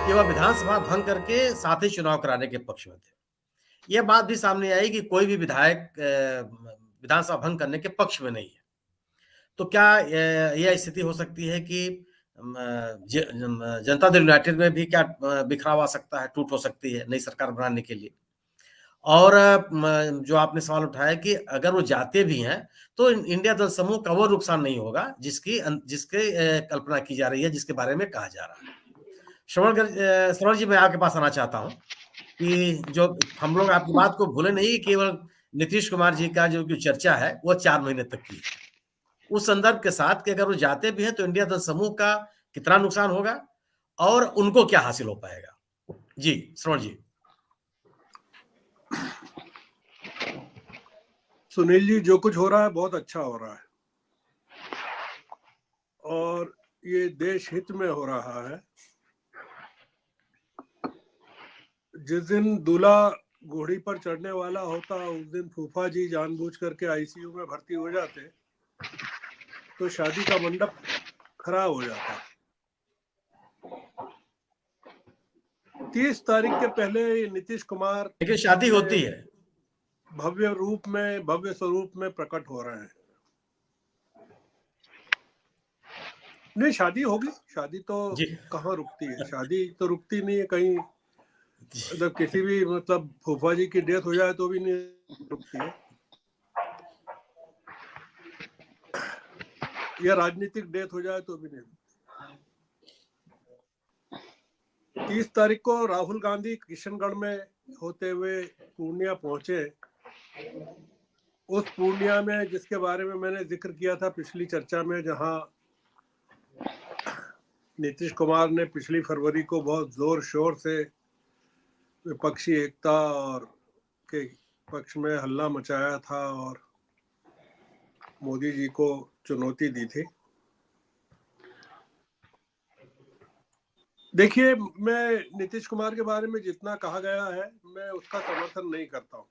कि वह विधानसभा भंग करके साथ ही चुनाव कराने के पक्ष में थे। यह बात भी सामने आई कि कोई भी विधायक विधानसभा भंग करने के पक्ष में नहीं है। तो क्या यह स्थिति हो सकती है कि जनता दल यूनाइटेड में भी क्या बिखराव आ सकता है, टूट हो सकती है नई सरकार बनाने के लिए? और जो आपने सवाल उठाया कि अगर वो जाते भी हैं, तो इंडिया दल समूह का वो नुकसान नहीं होगा जिसकी कल्पना की जा रही है, जिसके बारे में कहा जा रहा है। श्रवण जी, मैं आपके पास आना चाहता हूँ कि जो हम लोग आपकी बात को भूले नहीं, केवल नीतीश कुमार जी का जो चर्चा है, वो 4 महीने तक की है। उस संदर्भ के साथ कि अगर वो जाते भी हैं, तो इंडिया दल समूह का कितना नुकसान होगा और उनको क्या हासिल हो पाएगा? जी, श्रवण जी। सुनील जी, जो कुछ हो रहा है बहुत अच्छा हो रहा है और ये देश हित में हो रहा है। जिस दिन दूल्हा घोड़ी पर चढ़ने वाला होता, उस दिन फूफा जी जानबूझ करके आईसीयू में भर्ती हो जाते, तो शादी का मंडप खराब हो जाता। 30 तारीख के पहले नीतीश कुमार लेकिन शादी होती है, भव्य स्वरूप में प्रकट हो रहे हैं। नहीं, शादी होगी, शादी तो कहाँ रुकती है, शादी तो रुकती नहीं है कहीं। मतलब किसी भी फूफा जी की डेथ हो जाए तो भी नहीं रुकती है, या राजनीतिक डेथ हो जाए तो भी नहीं। 30 तारीख को राहुल गांधी किशनगढ़ में होते हुए पूर्णिया पहुंचे। उस पूर्णिया में जिसके बारे में मैंने जिक्र किया था पिछली चर्चा में, जहां नीतीश कुमार ने पिछली फरवरी को बहुत जोर शोर से विपक्षी एकता और के पक्ष में हल्ला मचाया था और मोदी जी को चुनौती दी थी। देखिए, मैं नीतीश कुमार के बारे में जितना कहा गया है, मैं उसका समर्थन नहीं करता हूं।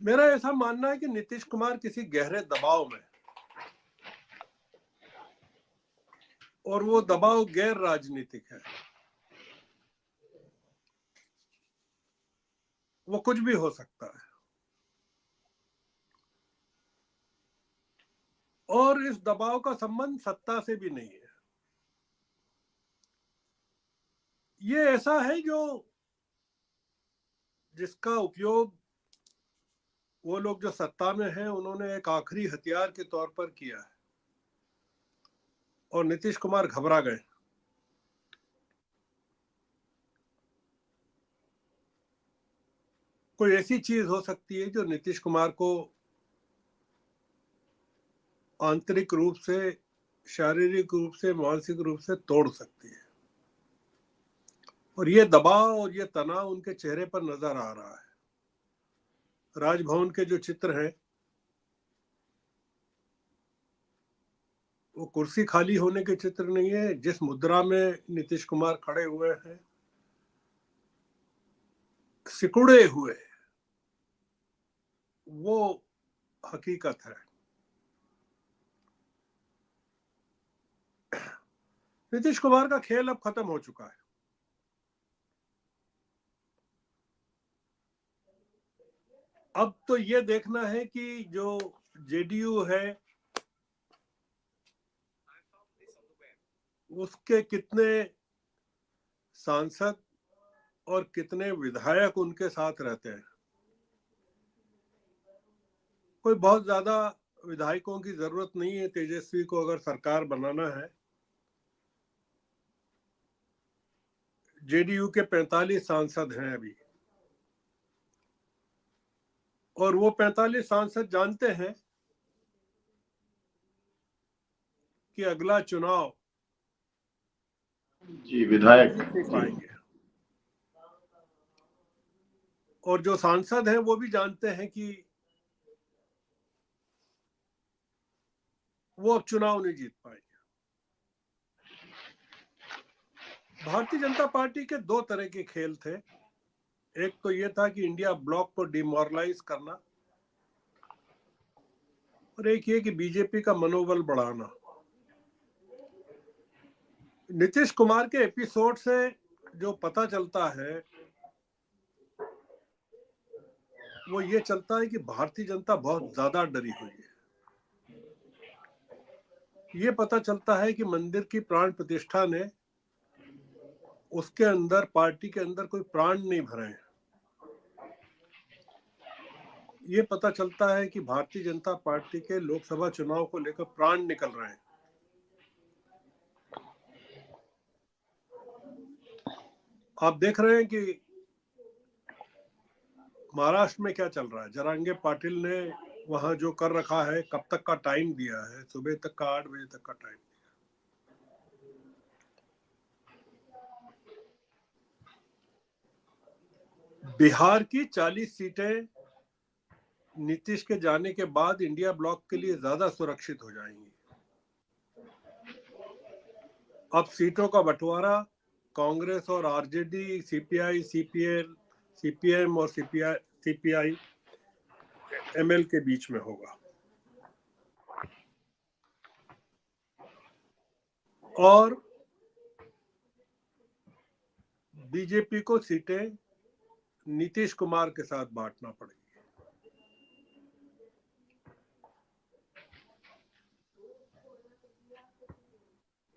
मेरा ऐसा मानना है कि नीतीश कुमार किसी गहरे दबाव में, और वो दबाव गैर राजनीतिक है। वो कुछ भी हो सकता है और इस दबाव का संबंध सत्ता से भी नहीं है। ये ऐसा है जिसका उपयोग वो लोग जो सत्ता में हैं उन्होंने एक आखिरी हथियार के तौर पर किया है और नीतीश कुमार घबरा गए। कोई ऐसी चीज हो सकती है जो नीतीश कुमार को आंतरिक रूप से, शारीरिक रूप से, मानसिक रूप से तोड़ सकती है, और ये दबाव और ये तनाव उनके चेहरे पर नजर आ रहा है। राजभवन के जो चित्र हैं, वो कुर्सी खाली होने के चित्र नहीं है। जिस मुद्रा में नीतीश कुमार खड़े हुए हैं, सिकुड़े हुए, वो हकीकत है। नीतीश कुमार का खेल अब खत्म हो चुका है। अब तो ये देखना है कि जो जेडीयू है उसके कितने सांसद और कितने विधायक उनके साथ रहते हैं। कोई बहुत ज्यादा विधायकों की जरूरत नहीं है तेजस्वी को अगर सरकार बनाना है। जेडीयू के 45 सांसद हैं अभी, और वो 45 सांसद जानते हैं कि अगला चुनाव विधायक जीत नहीं पाएंगे, और जो सांसद हैं वो भी जानते हैं कि वो अब चुनाव नहीं जीत पाएंगे। भारतीय जनता पार्टी के दो तरह के खेल थे। एक तो ये था कि इंडिया ब्लॉक को डिमोरलाइज करना, और एक ये कि बीजेपी का मनोबल बढ़ाना। नीतीश कुमार के एपिसोड से जो पता चलता है वो ये चलता है कि भारतीय जनता बहुत ज्यादा डरी हुई है। ये पता चलता है कि मंदिर की प्राण प्रतिष्ठा ने उसके अंदर, पार्टी के अंदर कोई प्राण नहीं भरे हैं। ये पता चलता है कि भारतीय जनता पार्टी के लोकसभा चुनाव को लेकर प्राण निकल रहे हैं। आप देख रहे हैं कि महाराष्ट्र में क्या चल रहा है। जरांगे पाटिल ने वहां जो कर रखा है, कब तक का टाइम दिया है, सुबह तक का 8 बजे तक का टाइम। बिहार की 40 सीटें नीतीश के जाने के बाद इंडिया ब्लॉक के लिए ज्यादा सुरक्षित हो जाएंगी। अब सीटों का बंटवारा कांग्रेस और आरजेडी, सीपीआई, सीपीएल, सीपीएम और सीपीआई एमएल के बीच में होगा। और बीजेपी को सीटें नीतीश कुमार के साथ बांटना पड़ेगी।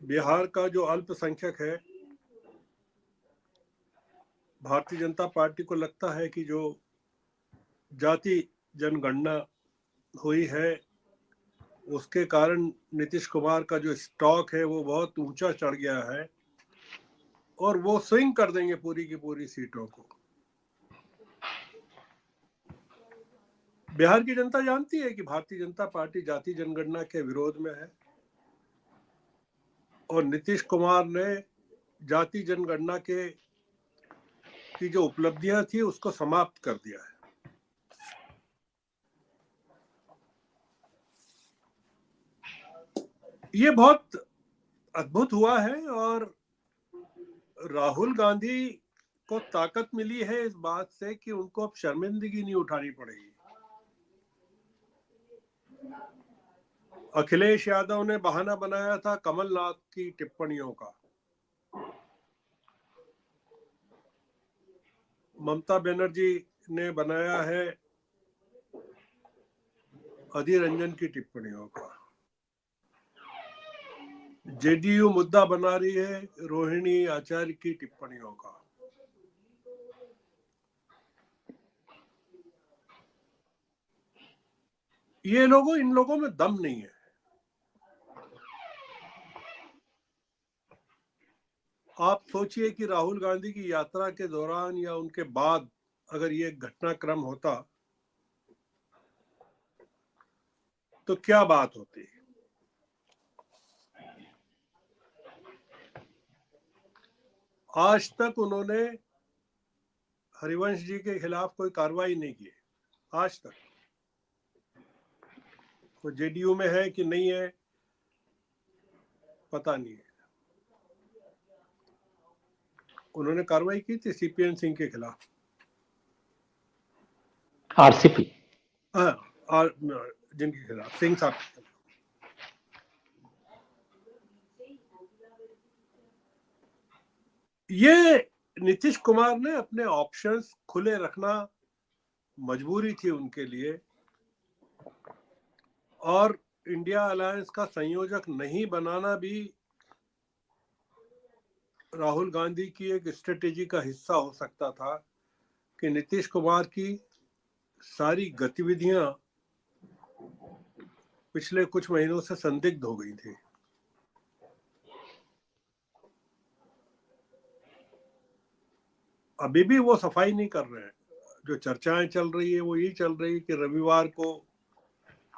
बिहार का जो अल्पसंख्यक है, भारतीय जनता पार्टी को लगता है कि जो जाति जनगणना हुई है उसके कारण नीतीश कुमार का जो स्टॉक है वो बहुत ऊंचा चढ़ गया है और वो स्विंग कर देंगे पूरी की पूरी सीटों को। बिहार की जनता जानती है कि भारतीय जनता पार्टी जाति जनगणना के विरोध में है और नीतीश कुमार ने जाति जनगणना की जो उपलब्धियां थी उसको समाप्त कर दिया है। ये बहुत अद्भुत हुआ है और राहुल गांधी को ताकत मिली है इस बात से कि उनको अब शर्मिंदगी नहीं उठानी पड़ेगी। अखिलेश यादव ने बहाना बनाया था कमलनाथ की टिप्पणियों का। ममता बनर्जी ने बनाया है अधीर रंजन की टिप्पणियों का। जेडीयू मुद्दा बना रही है रोहिणी आचार्य की टिप्पणियों का। इन लोगों में दम नहीं है। आप सोचिए कि राहुल गांधी की यात्रा के दौरान या उनके बाद अगर ये घटनाक्रम होता तो क्या बात होती। आज तक उन्होंने हरिवंश जी के खिलाफ कोई कार्रवाई नहीं की, आज तक। वो जेडीयू में है कि नहीं है पता नहीं है। उन्होंने कार्रवाई की थी सीपीएन सिंह के खिलाफ, आरसीपी, हाँ, और जिनके खिलाफ, सिंह साहब के खिलाफ। ये नीतीश कुमार ने अपने ऑप्शंस खुले रखना मजबूरी थी उनके लिए और इंडिया अलायंस का संयोजक नहीं बनाना भी राहुल गांधी की एक स्ट्रेटेजी का हिस्सा हो सकता था कि नीतीश कुमार की सारी गतिविधियां पिछले कुछ महीनों से संदिग्ध हो गई थी। अभी भी वो सफाई नहीं कर रहे हैं। जो चर्चाएं चल रही है वो यही चल रही है कि रविवार को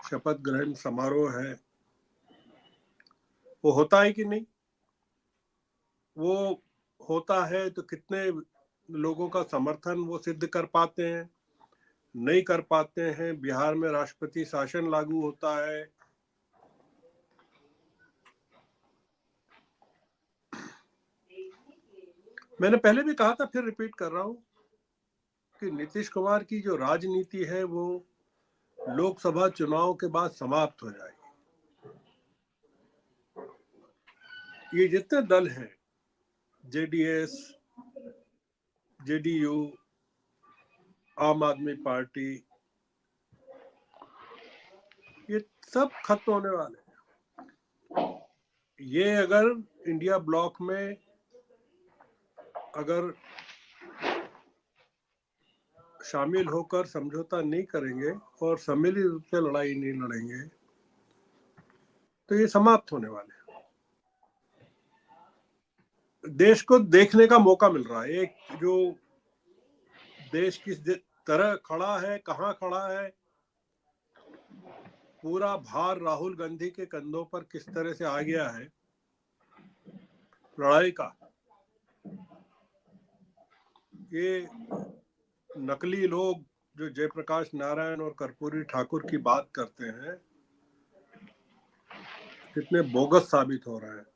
शपथ ग्रहण समारोह है, वो होता है कि नहीं, वो होता है तो कितने लोगों का समर्थन वो सिद्ध कर पाते हैं, नहीं कर पाते हैं। बिहार में राष्ट्रपति शासन लागू होता है। मैंने पहले भी कहा था, फिर रिपीट कर रहा हूं कि नीतीश कुमार की जो राजनीति है वो लोकसभा चुनाव के बाद समाप्त हो जाएगी। ये जितने दल हैं, जेडीएस, जेडीयू, आम आदमी पार्टी, ये सब खत्म होने वाले हैं। ये अगर इंडिया ब्लॉक में अगर शामिल होकर समझौता नहीं करेंगे और सम्मिलित रूप से लड़ाई नहीं लड़ेंगे तो ये समाप्त होने वाले हैं। देश को देखने का मौका मिल रहा है, एक जो देश किस तरह खड़ा है, कहाँ खड़ा है, पूरा भार राहुल गांधी के कंधों पर किस तरह से आ गया है लड़ाई का। ये नकली लोग जो जयप्रकाश नारायण और कर्पूरी ठाकुर की बात करते हैं कितने बोगस साबित हो रहे हैं।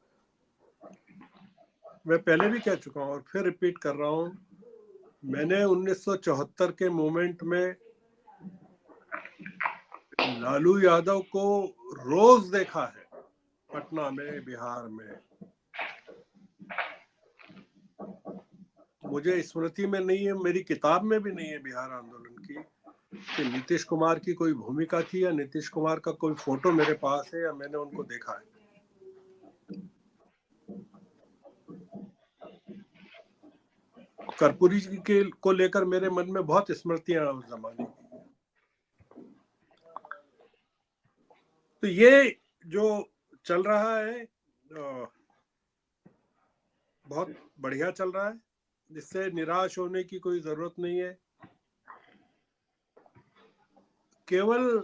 मैं पहले भी कह चुका हूं और फिर रिपीट कर रहा हूं, मैंने 1974 के मूवमेंट में लालू यादव को रोज देखा है, पटना में, बिहार में। मुझे स्मृति में नहीं है, मेरी किताब में भी नहीं है बिहार आंदोलन की, कि नीतीश कुमार की कोई भूमिका थी या नीतीश कुमार का कोई फोटो मेरे पास है या मैंने उनको देखा है। कर्पूरी जी के को लेकर मेरे मन में बहुत स्मृतियां उस जमाने की। तो ये जो चल रहा है बहुत बढ़िया चल रहा है, जिससे निराश होने की कोई जरूरत नहीं है। केवल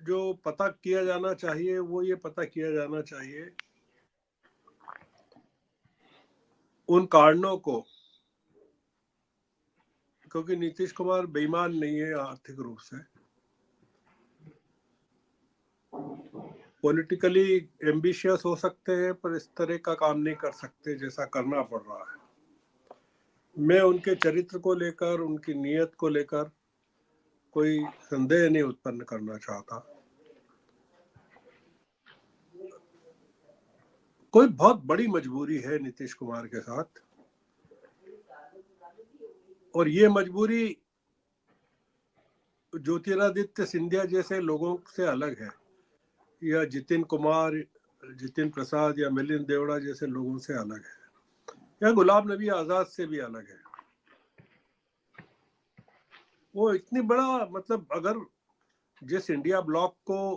जो पता किया जाना चाहिए वो ये पता किया जाना चाहिए उन कारणों को, क्योंकि नीतीश कुमार बेईमान नहीं है आर्थिक रूप से, पॉलिटिकली एम्बिशियस हो सकते हैं पर इस तरह का काम नहीं कर सकते जैसा करना पड़ रहा है। मैं उनके चरित्र को लेकर, उनकी नीयत को लेकर कोई संदेह नहीं उत्पन्न करना चाहता। कोई बहुत बड़ी मजबूरी है नीतीश कुमार के साथ, और ये मजबूरी ज्योतिरादित्य सिंधिया जैसे लोगों से अलग है, या जितिन कुमार, जितिन प्रसाद या मिलिंद देवड़ा जैसे लोगों से अलग है, या गुलाम नबी आजाद से भी अलग है। वो इतनी बड़ा, मतलब अगर जिस इंडिया ब्लॉक को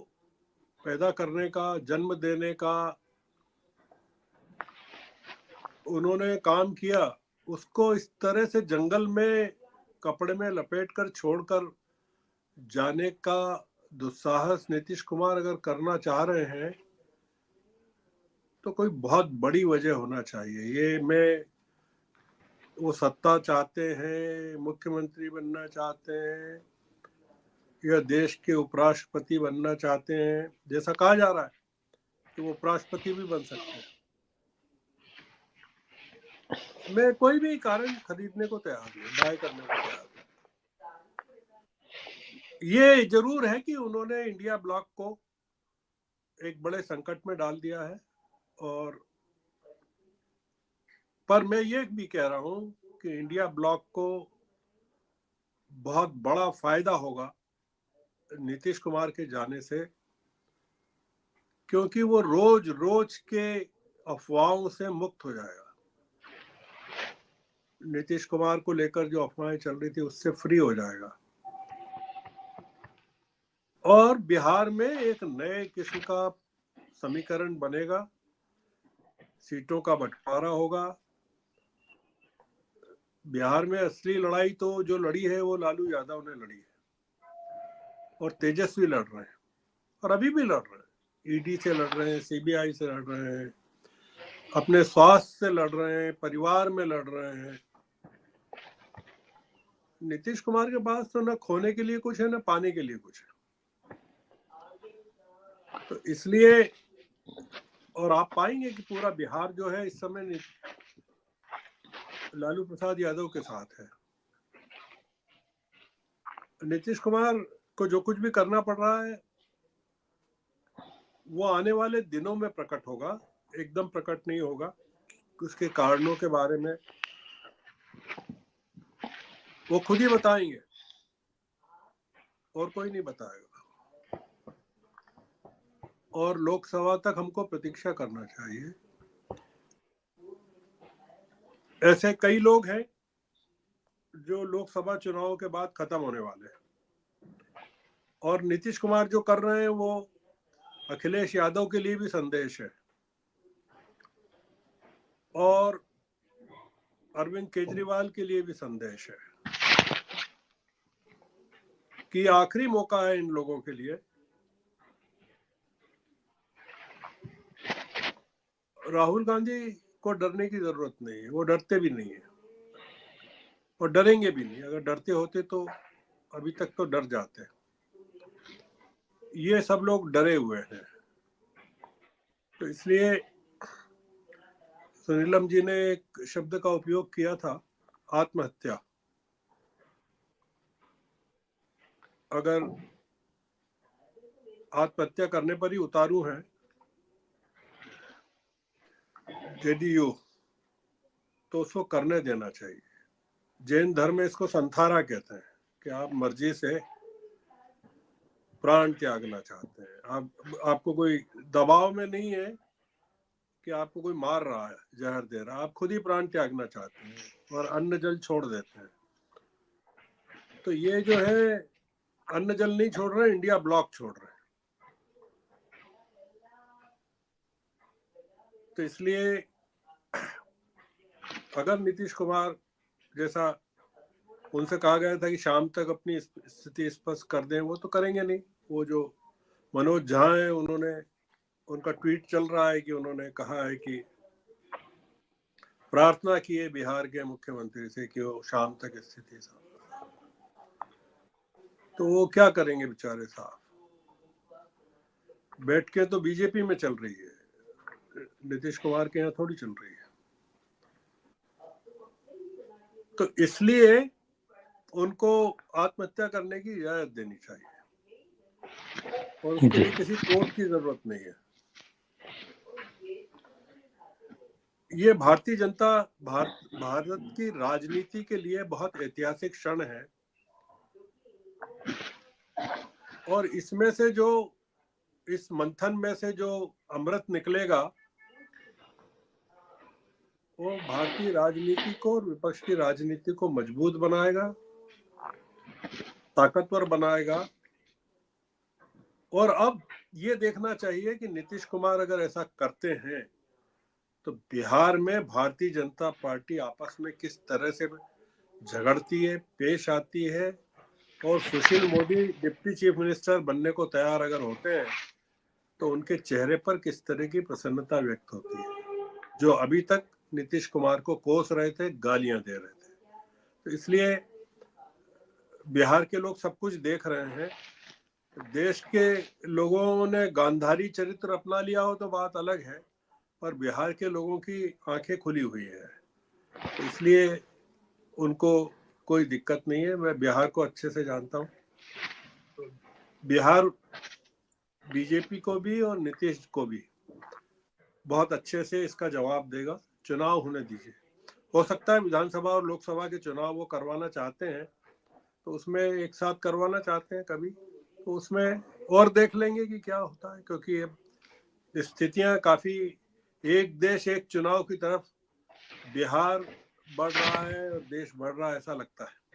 पैदा करने का, जन्म देने का उन्होंने काम किया, उसको इस तरह से जंगल में कपड़े में लपेट कर छोड़कर जाने का दुस्साहस नीतीश कुमार अगर करना चाह रहे हैं तो कोई बहुत बड़ी वजह होना चाहिए। ये मैं, वो सत्ता चाहते हैं, मुख्यमंत्री बनना चाहते हैं या देश के उपराष्ट्रपति बनना चाहते हैं, जैसा कहा जा रहा है कि वो उपराष्ट्रपति भी बन सकते हैं, मैं कोई भी कारण खरीदने को तैयार हूँ, बाय करने को तैयार हूँ। ये जरूर है कि उन्होंने इंडिया ब्लॉक को एक बड़े संकट में डाल दिया है, और पर मैं ये भी कह रहा हूं कि इंडिया ब्लॉक को बहुत बड़ा फायदा होगा नीतीश कुमार के जाने से, क्योंकि वो रोज रोज के अफवाहों से मुक्त हो जाएगा। नीतीश कुमार को लेकर जो अफवाहें चल रही थी उससे फ्री हो जाएगा, और बिहार में एक नए किस्म का समीकरण बनेगा, सीटों का बंटवारा होगा। बिहार में असली लड़ाई तो जो लड़ी है वो लालू यादव ने लड़ी है, और तेजस्वी लड़ रहे हैं, और अभी भी लड़ रहे हैं। ईडी से लड़ रहे हैं, सीबीआई से लड़ रहे हैं, अपने स्वास्थ्य से लड़ रहे हैं, परिवार में लड़ रहे हैं। नीतीश कुमार के पास तो न खोने के लिए कुछ है, न पाने के लिए कुछ है। तो इसलिए, और आप पाएंगे कि पूरा बिहार जो है इस समय लालू प्रसाद यादव के साथ है। नीतीश कुमार को जो कुछ भी करना पड़ रहा है वो आने वाले दिनों में प्रकट होगा। एकदम प्रकट नहीं होगा। उसके कारणों के बारे में वो खुद ही बताएंगे और कोई नहीं बताएगा। और लोकसभा तक हमको प्रतीक्षा करना चाहिए। ऐसे कई लोग हैं जो लोकसभा चुनाव के बाद खत्म होने वाले हैं, और नीतीश कुमार जो कर रहे हैं वो अखिलेश यादव के लिए भी संदेश है, और अरविंद केजरीवाल के लिए भी संदेश है कि आखिरी मौका है इन लोगों के लिए। राहुल गांधी को डरने की जरूरत नहीं है, वो डरते भी नहीं है और डरेंगे भी नहीं। अगर डरते होते तो अभी तक तो डर जाते। ये सब लोग डरे हुए हैं। तो इसलिए सुनीलम जी ने एक शब्द का उपयोग किया था, आत्महत्या। अगर आत्महत्या करने पर ही उतारू हैं जेडीयू, तो उसको करने देना चाहिए। जैन धर्म में इसको संथारा कहते हैं कि आप मर्जी से प्राण त्यागना चाहते हैं। आपको कोई दबाव में नहीं है कि आपको कोई मार रहा है, जहर दे रहा है, आप खुद ही प्राण त्यागना चाहते हैं और अन्न जल छोड़ देते हैं। तो ये जो है अन्न जल नहीं छोड़ रहे, इंडिया ब्लॉक छोड़ रहे हैं। तो इसलिए अगर नीतीश कुमार, जैसा उनसे कहा गया था कि शाम तक अपनी स्थिति स्पष्ट कर दें, वो तो करेंगे नहीं। वो जो मनोज झा है, उनका ट्वीट चल रहा है कि उन्होंने कहा है कि प्रार्थना की है बिहार के मुख्यमंत्री से कि वो शाम तक स्थिति साफ। तो वो क्या करेंगे बेचारे साहब? बैठ के तो बीजेपी में चल रही है, नीतीश कुमार के यहाँ थोड़ी चल रही है। तो इसलिए उनको आत्महत्या करने की इजाजत देनी चाहिए और उसके लिए किसी कोर्ट की जरूरत नहीं है। ये भारत की राजनीति के लिए बहुत ऐतिहासिक क्षण है, और इसमें से जो इस मंथन में से जो अमृत निकलेगा वो भारतीय राजनीति को और विपक्ष की राजनीति को मजबूत बनाएगा, ताकतवर बनाएगा। और अब ये देखना चाहिए कि नीतीश कुमार अगर ऐसा करते हैं तो बिहार में भारतीय जनता पार्टी आपस में किस तरह से झगड़ती है, पेश आती है, और Sushil Modi deputy chief minister बनने को तैयार अगर होते हैं तो उनके चेहरे पर किस तरह की प्रसन्नता व्यक्त होती है, जो अभी तक नीतीश कुमार को कोस रहे थे, गालियां दे रहे थे। तो इसलिए बिहार के लोग सब कुछ देख रहे हैं। देश के लोगों ने गांधारी चरित्र अपना लिया हो तो बात अलग है, पर बिहार के लोगों की आंखें खुली हुई है। तो इसलिए उनको कोई दिक्कत नहीं है। मैं बिहार को अच्छे से जानता हूँ। तो बिहार बीजेपी को भी और नीतीश को भी बहुत अच्छे से इसका जवाब देगा। चुनाव होने दीजिए। हो सकता है विधानसभा और लोकसभा के चुनाव वो करवाना चाहते हैं, तो उसमें एक साथ करवाना चाहते हैं कभी, तो उसमें और देख लेंगे कि क्या होता है, क्योंकि स्थितियां काफी एक देश एक चुनाव की तरफ बिहार बढ़ रहा है और देश बढ़ रहा है, ऐसा लगता है।